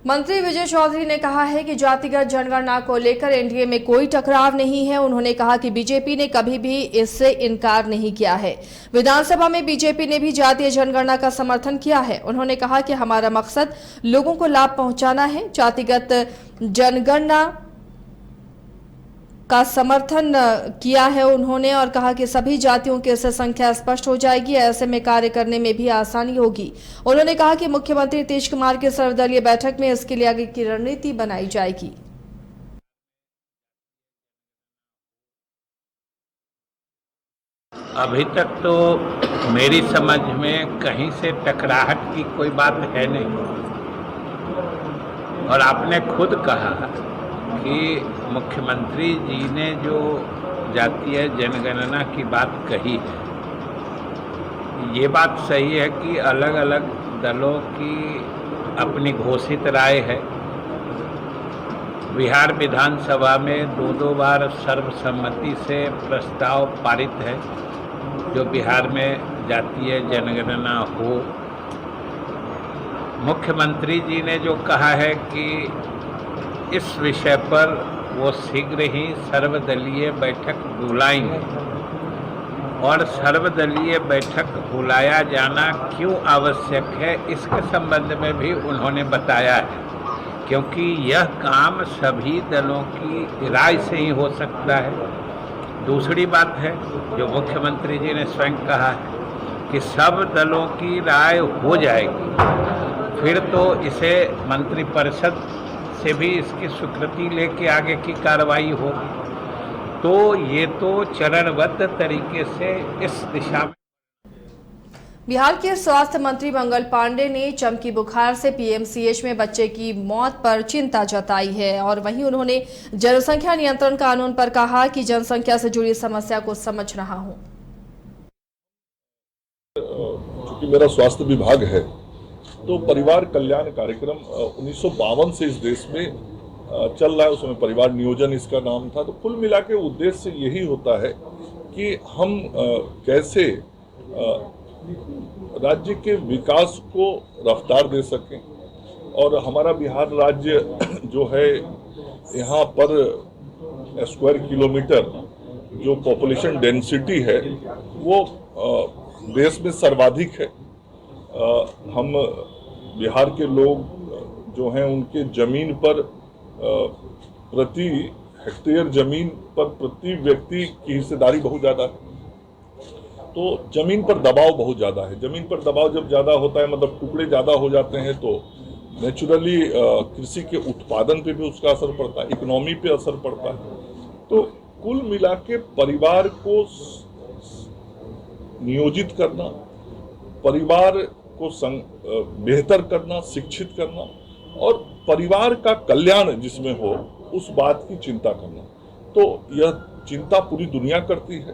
मंत्री विजय चौधरी ने कहा है कि जातिगत जनगणना को लेकर एनडीए में कोई टकराव नहीं है। उन्होंने कहा कि बीजेपी ने कभी भी इससे इनकार नहीं किया है। विधानसभा में बीजेपी ने भी जातीय जनगणना का समर्थन किया है। उन्होंने कहा कि हमारा मकसद लोगों को लाभ पहुंचाना है। जातिगत जनगणना का समर्थन किया है उन्होंने और कहा कि सभी जातियों की इससे संख्या स्पष्ट हो जाएगी, ऐसे में कार्य करने में भी आसानी होगी। उन्होंने कहा कि मुख्यमंत्री नीतीश कुमार की सर्वदलीय बैठक में इसके लिए आगे की रणनीति बनाई जाएगी। अभी तक तो मेरी समझ में कहीं से टकराहट की कोई बात है नहीं, और आपने खुद कहा कि मुख्यमंत्री जी ने जो जातीय जनगणना की बात कही है, ये बात सही है कि अलग अलग दलों की अपनी घोषित राय है। बिहार विधानसभा में दो बार सर्वसम्मति से प्रस्ताव पारित है जो बिहार में जातीय जनगणना हो। मुख्यमंत्री जी ने जो कहा है कि इस विषय पर वो शीघ्र ही सर्वदलीय बैठक बुलाएंगे, और सर्वदलीय बैठक बुलाया जाना क्यों आवश्यक है इसके संबंध में भी उन्होंने बताया है, क्योंकि यह काम सभी दलों की राय से ही हो सकता है। दूसरी बात है जो मुख्यमंत्री जी ने स्वयं कहा है कि सब दलों की राय हो जाएगी, फिर तो इसे मंत्रिपरिषद से भी इसकी स्वीकृति लेके आगे की कार्रवाई होगी। तो ये तो चरणबद्ध तरीके से इस दिशा में। बिहार के स्वास्थ्य मंत्री मंगल पांडे ने चमकी बुखार से पीएमसीएच में बच्चे की मौत पर चिंता जताई है, और वहीं उन्होंने जनसंख्या नियंत्रण कानून पर कहा कि जनसंख्या से जुड़ी समस्या को समझ रहा हूं। चूंकि मेरा स्वास्थ्य विभाग है तो परिवार कल्याण कार्यक्रम 1952 से इस देश में चल रहा है। उसमें परिवार नियोजन इसका नाम था। तो कुल मिला के उद्देश्य यही होता है कि हम कैसे राज्य के विकास को रफ्तार दे सकें, और हमारा बिहार राज्य जो है, यहाँ पर स्क्वायर किलोमीटर जो पॉपुलेशन डेंसिटी है वो देश में सर्वाधिक है। हम बिहार के लोग जो हैं उनके जमीन पर प्रति हेक्टेयर जमीन पर प्रति व्यक्ति की हिस्सेदारी बहुत ज़्यादा है, तो जमीन पर दबाव बहुत ज़्यादा है। जमीन पर दबाव जब ज़्यादा होता है, मतलब टुकड़े ज़्यादा हो जाते हैं, तो नेचुरली कृषि के उत्पादन पे भी उसका असर पड़ता है, इकोनॉमी पे असर पड़ता है। तो कुल मिला के परिवार को नियोजित करना, परिवार को बेहतर करना, शिक्षित करना, और परिवार का कल्याण जिसमें हो उस बात की चिंता करना, तो यह चिंता पूरी दुनिया करती है,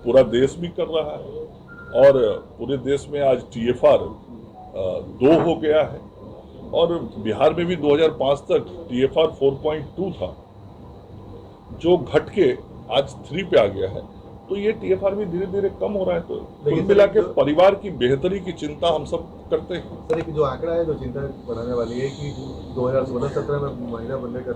पूरा देश भी कर रहा है। और पूरे देश में आज TFR 2 हो गया है, और बिहार में भी 2005 तक TFR 4.2 था, जो घट के आज 3 पे आ गया है। तो ये TFR भी धीरे धीरे कम हो रहा है। तो कुल मिला के परिवार की बेहतरी की चिंता हम सब करते हैं। सर, एक जो आंकड़ा है जो चिंता बढ़ाने वाली है कि 2016-17 में महिला बनने का